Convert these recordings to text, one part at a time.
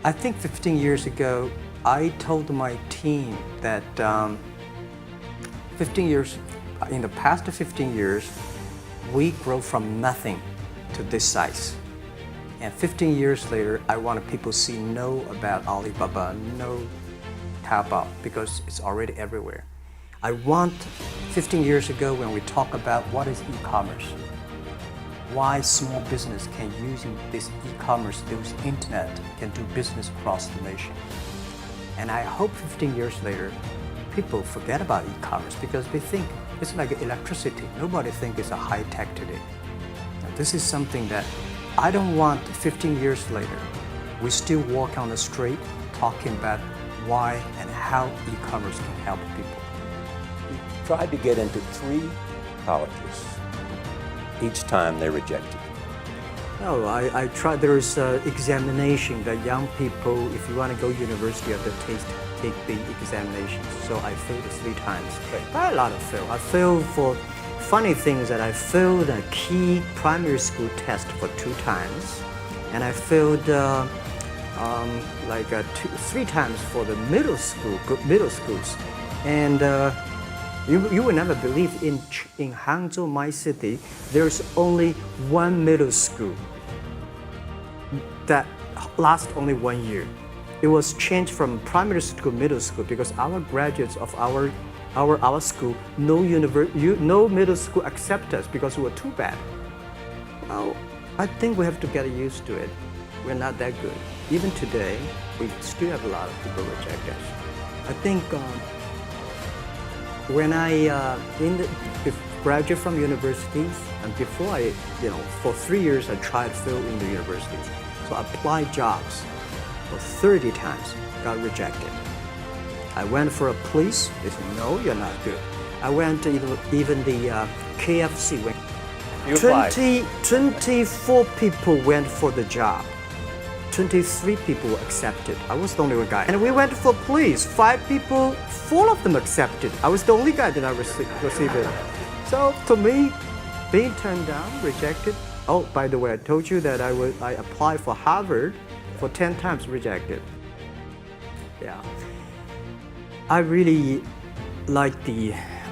I think 15 years ago, I told my team that 15 years, in the past 15 years, we grow from nothing to this size. And 15 years later, I want people to know about Alibaba, know Taobao, because it's already everywhere. I want 15 years ago when we talk about what is e-commerce, why small business can use this e-commerce, use internet, can do business across the nation. And I hope 15 years later, people forget about e-commerce because they think it's like electricity. Nobody thinks it's a high tech today. Now, this is something that I don't want 15 years later, we still walk on the street talking about why and how e-commerce can help people. You tried to get into 3 colleges. Each time they rejected. No, I tried. There's examination that young people, if you want to go to university, you have to take the examinations. So I failed 3 times. But a lot of fail. I failed for funny things that I failed a key primary school test for 2 times, and I failed 3 times for the middle schools, and. You will never believe in Hangzhou, my city, there's only 1 middle school that lasts only 1 year. It was changed from primary school, middle school, because our graduates of our school, no middle school accept us because we were too bad. Well, I think we have to get used to it. We're not that good. Even today, we still have a lot of people reject us. I think when I graduated from universities, and before for 3 years I tried to fill in the universities. So I applied jobs for 30 times, got rejected. I went for a police, they said, no, you're not good. I went to even the KFC. You applied. 24 people went for the job. 23 people were accepted. I was the only one guy. And we went for police. 5 people, 4 of them accepted. I was the only guy that I received it. So to me, being turned down, rejected. Oh, by the way, I told you that I applied for Harvard for 10 times, rejected. Yeah. I really like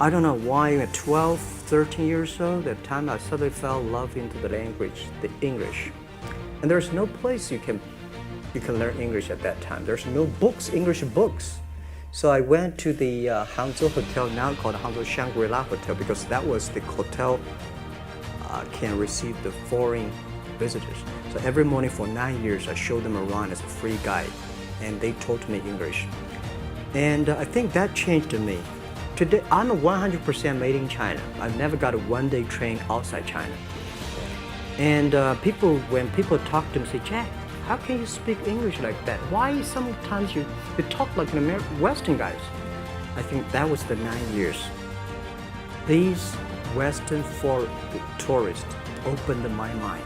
I don't know why at 12, 13 years old, that time I suddenly fell in love into the language, the English. And there's no place you can learn English at that time. There's no books, English books. So I went to the Hangzhou Hotel, now called Hangzhou Shangri-La Hotel, because that was the hotel can receive the foreign visitors. So every morning for 9 years, I showed them around as a free guide, and they taught me English. And I think that changed me. Today, I'm 100% made in China. I've never got a one-day train outside China. And when people talk to me, say, Jack, how can you speak English like that? Why sometimes you talk like an American Western guys? I think that was the 9 years. These Western tourists opened my mind,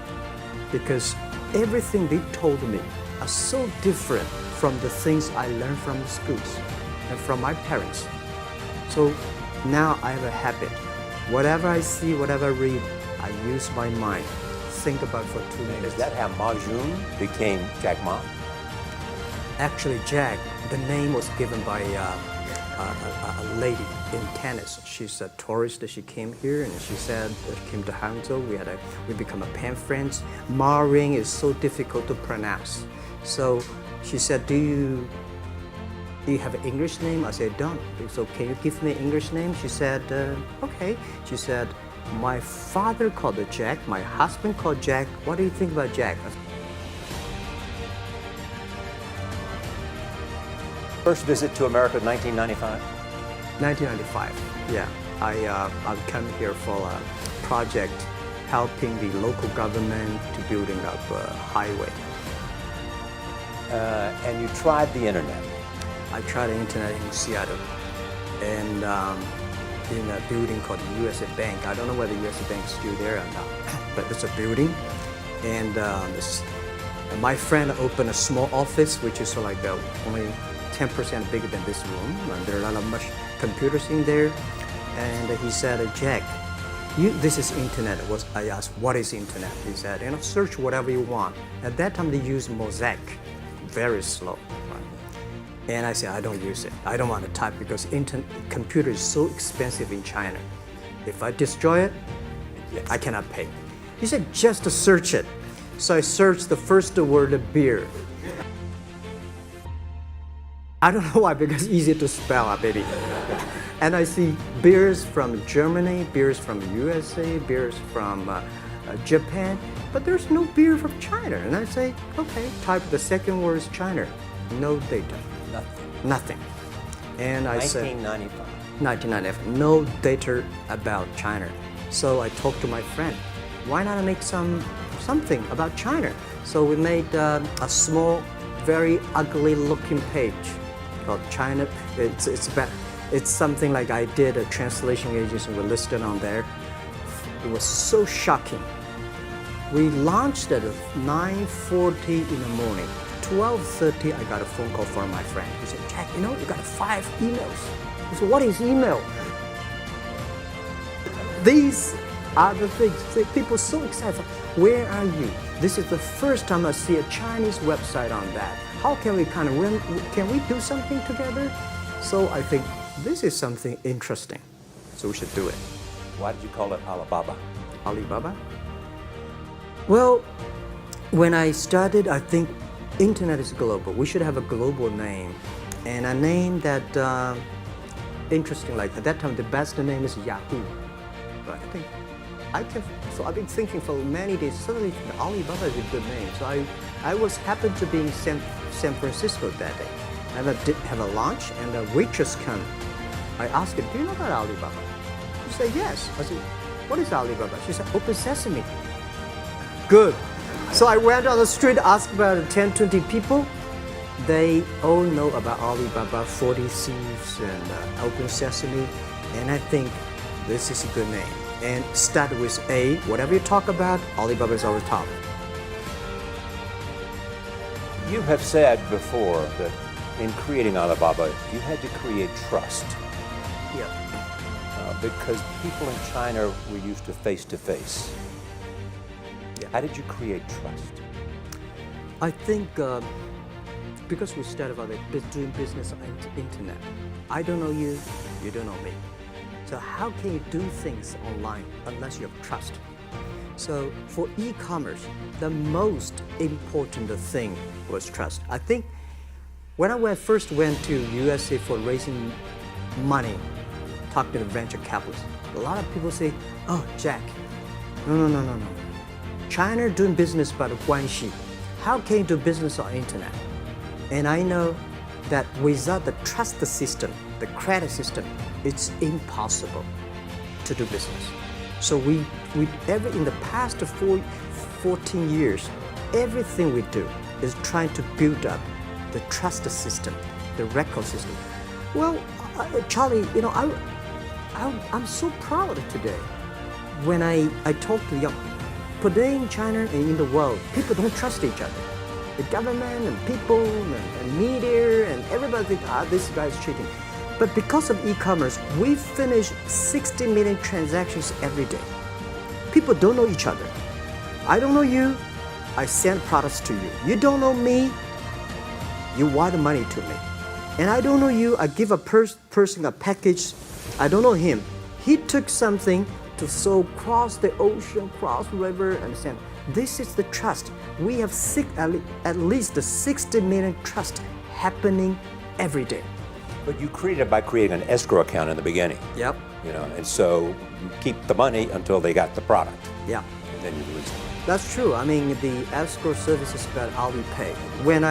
because everything they told me are so different from the things I learned from the schools and from my parents. So now I have a habit. Whatever I see, whatever I read, I use my mind. Think about for 2 minutes. Is that how Ma became Jack Ma? Actually, Jack, the name was given by a lady in tennis. She's a tourist. She came here and she said, came to Hangzhou. We become a pen friends. Ma Ring is so difficult to pronounce. So she said, do you have an English name? I said, don't. So can you give me an English name? She said, okay. She said, my father called it Jack, my husband called Jack. What do you think about Jack? First visit to America, 1995? 1995, yeah. I've come here for a project helping the local government to building up a highway. And you tried the internet? I tried the internet in Seattle, and in a building called the USA Bank. I don't know whether the USA Bank is still there or not, but it's a building. And my friend opened a small office, which is like only 10% bigger than this room, and there are a lot of computers in there. And he said, Jack, this is internet. I asked, what is internet? He said, search whatever you want. At that time, they used Mosaic very slow. Right? And I said, I don't use it. I don't want to type because computer is so expensive in China. If I destroy it, Yes. I cannot pay. He said, just to search it. So I searched the first word, beer. I don't know why, because it's easy to spell, baby. And I see beers from Germany, beers from USA, beers from Japan, but there's no beer from China. And I say, okay, type the second word is China. No data. Nothing. And I said, 1995, no data about China. So I talked to my friend, why not make something about China? So we made a small, very ugly looking page called China. It's something like I did a translation agency, we listed on there. It was so shocking. We launched at 9:40 in the morning. 12:30, I got a phone call from my friend. He said, Jack, you got 5 emails. I said, what is email? These are the things. People are so excited. Where are you? This is the first time I see a Chinese website on that. How can we can we do something together? So I think this is something interesting. So we should do it. Why did you call it Alibaba? Alibaba? Well, when I started, I think internet is global. We should have a global name. And a name that, interesting, like at that time, the best name is Yahoo. But so I've been thinking for many days, suddenly Alibaba is a good name. So I was happened to be in San Francisco that day. I have a lunch and a waitress come. I asked her, do you know about Alibaba? She said, yes. I said, what is Alibaba? She said, Open Sesame. Good. So I went on the street, asked about 10, 20 people. They all know about Alibaba, 40 Thieves, and Open Sesame. And I think this is a good name. And start with A. Whatever you talk about, Alibaba is our top. You have said before that in creating Alibaba, you had to create trust. Yeah. Because people in China were used to face-to-face. Yeah. How did you create trust? I think because we started about doing business on the internet. I don't know you, you don't know me. So how can you do things online unless you have trust? So for e-commerce, the most important thing was trust. I think when I first went to USA for raising money, talking to the venture capitalists, a lot of people say, oh, Jack, no. China doing business by the guanxi. How can you do business on internet? And I know that without the trust system, the credit system, it's impossible to do business. So in the past 14 years, everything we do is trying to build up the trust system, the record system. Well, Charlie, I'm so proud today. When I talk to young, today in China and in the world, people don't trust each other. The government and people and media and everybody think, this guy's cheating. But because of e-commerce, we finish 60 million transactions every day. People don't know each other. I don't know you, I send products to you. You don't know me, you wire money to me. And I don't know you, I give a person a package, I don't know him. He took something to cross the ocean, cross the river, and send. This is the trust. We have at least 60 million trust happening every day. But you created it by creating an escrow account in the beginning. Yep. And so you keep the money until they got the product. Yeah. And then you release it. That's true. I mean, the escrow service is about AliPay. When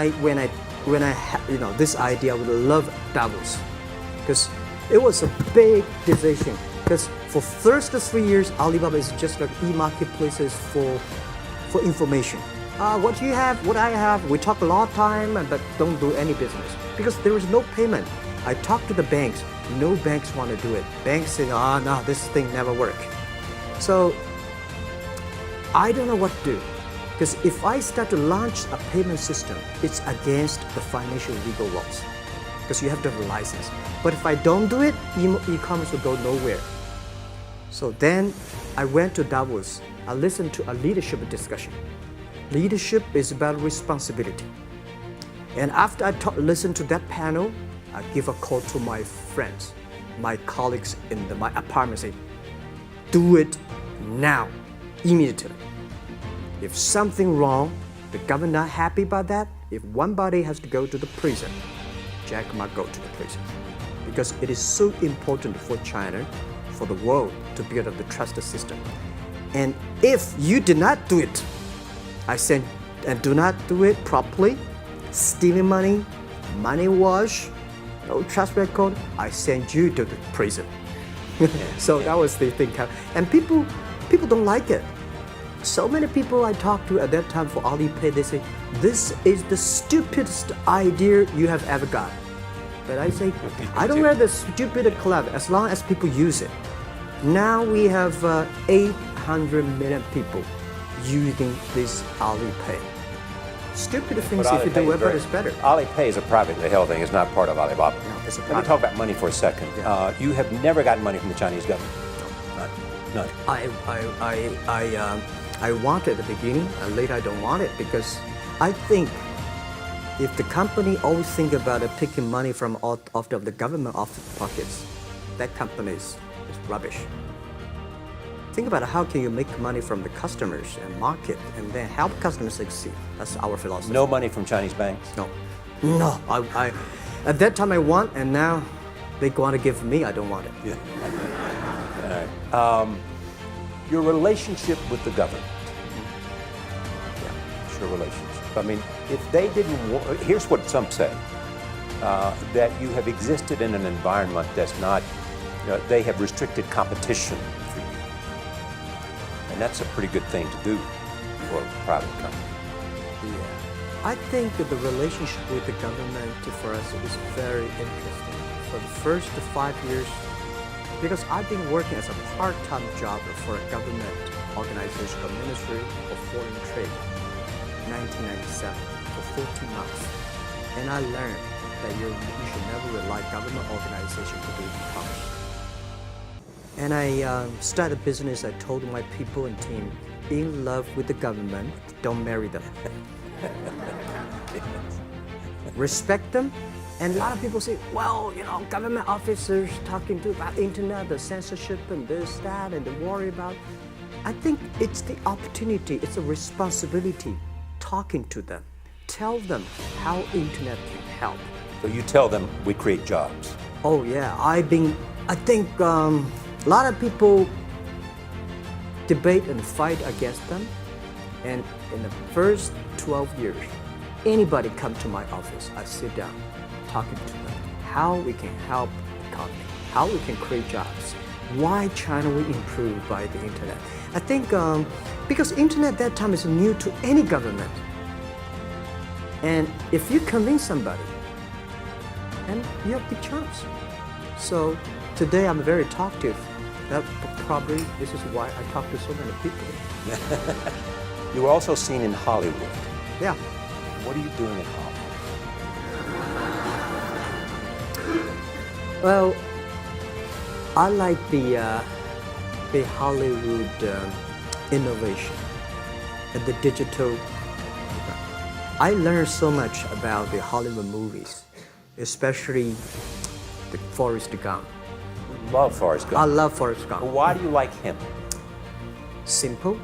I had this idea, I would love Davos, because it was a big decision. Because for first 3 years, Alibaba is just like e-marketplaces for information. What you have, what I have, we talk a lot of time, but don't do any business because there is no payment. I talk to the banks, no banks want to do it. Banks say, no, this thing never work. So I don't know what to do, because if I start to launch a payment system, it's against the financial legal laws, because you have to have a license. But if I don't do it, e-commerce will go nowhere. So then I went to Davos. I listened to a leadership discussion. Leadership is about responsibility. And after I listen to that panel, I give a call to my friends, my colleagues in my apartment, say, do it now, immediately. If something wrong, the government not happy about that, if one body has to go to the prison, Jack might go to the prison. Because it is so important for China, for the world, to build up the trust system. And if you did not do it, I said, and do not do it properly, stealing money, money wash, no trust record, I send you to the prison. So that was the thing. And people don't like it. So many people I talked to at that time for AliPay, they say, this is the stupidest idea you have ever got. But I say, I don't wear the stupid club as long as people use it. Now we have 800 million people using this AliPay. Stupid things if you do it, but it's better. AliPay is a privately held thing. It's not part of Alibaba. No, it's a Let me talk about money for a second. Yeah. You have never gotten money from the Chinese government? No. None. I want it at the beginning, and later I don't want it, because I think if the company always think about picking money from off of the government off the pockets, that company is rubbish. Think about how can you make money from the customers and market and then help customers succeed. That's our philosophy. No money from Chinese banks? No. I at that time I want, and now they want to give me, I don't want it. Yeah. All right. Your relationship with the government. Yeah, it's your relationship. I mean, if they didn't here's what some say, that you have existed in an environment that's not, they have restricted competition for you. And that's a pretty good thing to do for a private company. Yeah. I think that the relationship with the government for us is very interesting. For the first 5 years, because I've been working as a part-time jobber for a government organization called Ministry of Foreign Trade, 1997, for 14 months. And I learned that you should never rely on government organization to do commerce. And I started a business. I told my people and team, in love with the government, don't marry them. Respect them. And a lot of people say, well, government officers talking about internet, the censorship and this, that, and they worry about. I think it's the opportunity, it's a responsibility talking to them. Tell them how internet can help. So you tell them we create jobs. Oh yeah, I think a lot of people debate and fight against them. And in the first 12 years, anybody come to my office, I sit down, talking to them, how we can help the economy, how we can create jobs, why China will improve by the internet. I think because internet at that time is new to any government. And if you convince somebody, and you have big chance. So today I'm very talkative. That probably this is why I talk to so many people. You were also seen in Hollywood. Yeah. What are you doing in Hollywood? Well, I like the Hollywood innovation and the digital. I learned so much about the Hollywood movies, especially the Forrest Gump. Love Forrest Gump. I love Forrest Gump. Why do you like him? Simple.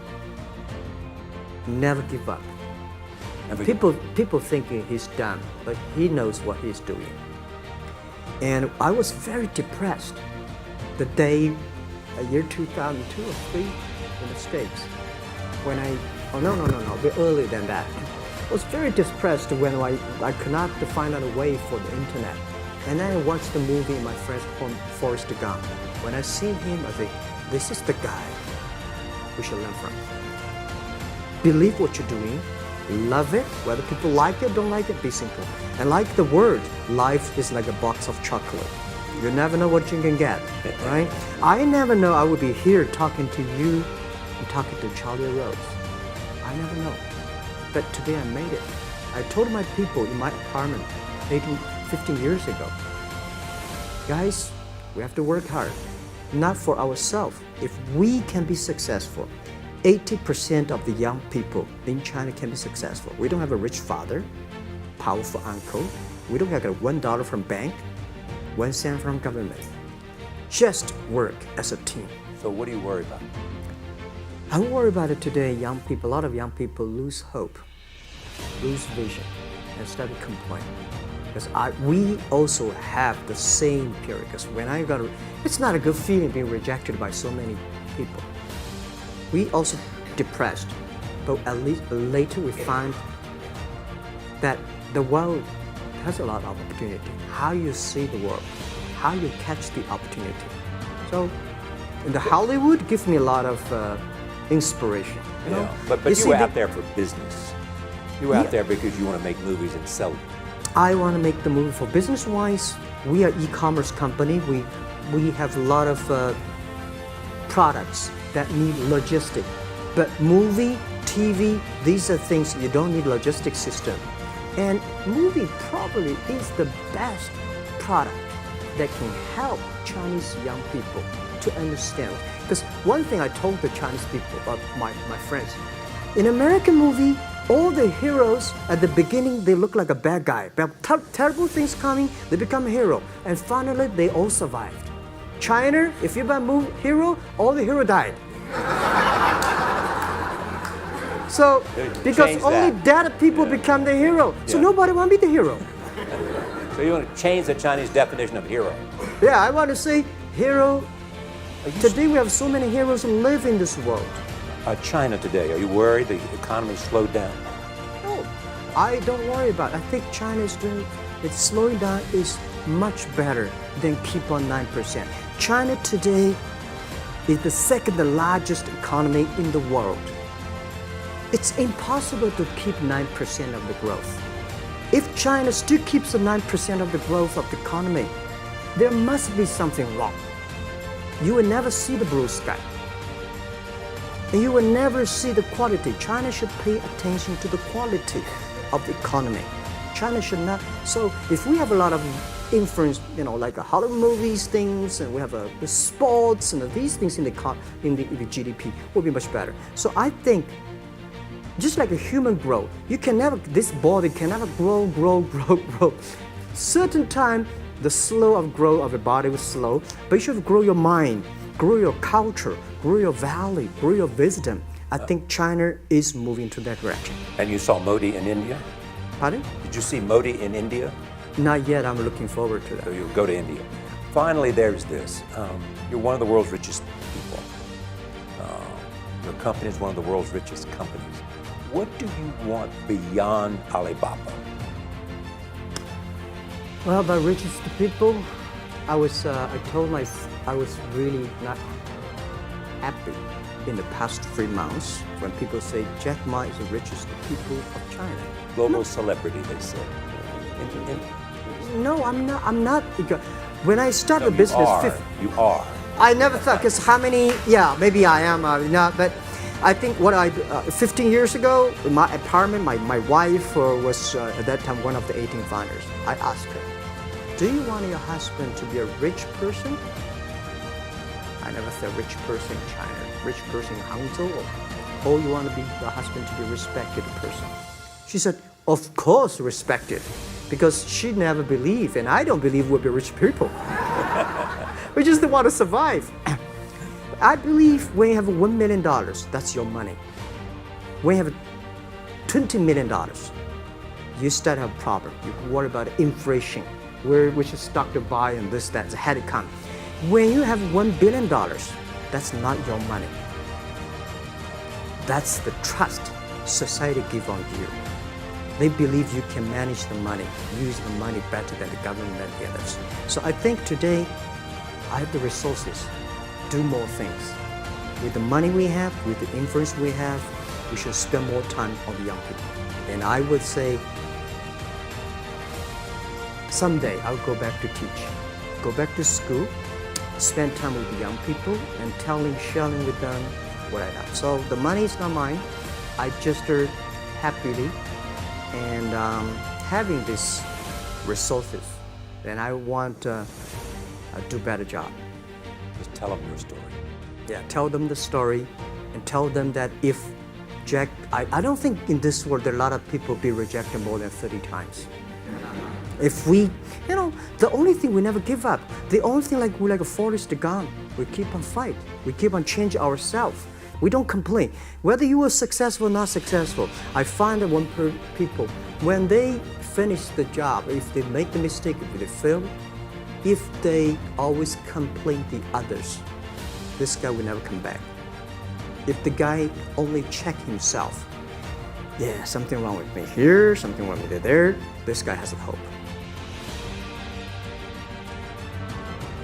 Never give up. Never People thinking he's dumb, but he knows what he's doing. And I was very depressed the day, year 2002 or 3 in the States. When a bit earlier than that. I was very depressed when I could not find out a way for the internet. And then I watched the movie, my friend Forrest Gump. When I see him, I think, this is the guy we should learn from. Believe what you're doing, love it, whether people like it, don't like it, be simple. And like the word, life is like a box of chocolate. You never know what you can get, right? I never know I would be here talking to you and talking to Charlie Rose. I never know. But today I made it. I told my people in my apartment 15 years ago, guys, we have to work hard, not for ourselves. If we can be successful, 80% of the young people in China can be successful. We don't have a rich father, powerful uncle. We don't get $1 from bank, 1 cent from government. Just work as a team. So what do you worry about? I worry about it today. Young people, a lot of young people lose hope, lose vision, and start to complain. Because we also have the same period. Because when it's not a good feeling being rejected by so many people. We also depressed, but at least later we find that the world has a lot of opportunity. How you see the world, how you catch the opportunity. So, in the Hollywood gives me a lot of inspiration. You know? But you were out there for business. You were out there because you want to make movies and sell them. I want to make the movie for business-wise. We are e-commerce company. We have a lot of products that need logistic. But movie, TV, these are things you don't need logistic system. And movie probably is the best product that can help Chinese young people to understand. Because one thing I told the Chinese people, my friends, in American movie, all the heroes at the beginning, they look like a bad guy. But terrible things coming, they become a hero. And finally, they all survived. China, if you're a hero, all the hero died. So, because only dead people become the hero. So nobody want to be the hero. So you want to change the Chinese definition of hero? Yeah, I want to say hero. Today we have so many heroes who live in this world. China today, are you worried the economy slowed down? No, I don't worry about it. I think China is doing, it's slowing down is much better than keep on 9%. China today is the second largest economy in the world. It's impossible to keep 9% of the growth. If China still keeps the 9% of the growth of the economy, there must be something wrong. You will never see the blue sky. And you will never see the quality. China should pay attention to the quality of the economy. China should not. So if we have a lot of influence, like Hollywood movies, things, and we have the sports and these things in the GDP, will be much better. So I think, just like a human growth, this body can never grow. Certain time, the slow of growth of the body was slow, but you should grow your mind, grow your culture, grow your value, grow your wisdom. I think China is moving to that direction. And you saw Modi in India? Pardon? Did you see Modi in India? Not yet. I'm looking forward to that. So you'll go to India. Finally, there's this. You're one of the world's richest people. Your company is one of the world's richest companies. What do you want beyond Alibaba? Well, about richest people, I was really not happy in the past 3 months when people say Jack Ma is the richest people of China. Global celebrity, they say. No, I'm not. When I started the business, you are. I never thought, because how many? Yeah, maybe I am. Not, but I think 15 years ago, my apartment, my wife was at that time one of the 18 founders. I asked her, do you want your husband to be a rich person? I never said rich person in China, rich person in Hangzhou, or you want to be your husband to be a respected person? She said, of course respected, because she never believed, and I don't believe we'll be rich people. We just want to survive. I believe when you have $1 million, that's your money. When you have $20 million, you start to have a problem. You worry about inflation, which is stock to buy and this, that, had to come. When you have $1 billion, that's not your money. That's the trust society gives on you. They believe you can manage the money, use the money better than the government and the others. So I think today, I have the resources, do more things. With the money we have, with the influence we have, we should spend more time on the young people. And I would say, someday I'll go back to teach, go back to school, spend time with the young people, and sharing with them what I have. So the money is not mine. I just happily and having these resources, and I want to do a better job. Just tell them your story. Yeah, tell them the story, and tell them that if reject. I don't think in this world there are a lot of people be rejected more than 30 times. If we, the only thing we never give up, the only thing like we're like a Forrest Gump, we keep on fight, we keep on change ourselves. We don't complain. Whether you are successful or not successful, I find that when people, when they finish the job, if they make the mistake, if they fail, if they always complain the others, this guy will never come back. If the guy only check himself, yeah, something wrong with me here, something wrong with me there, this guy has a hope.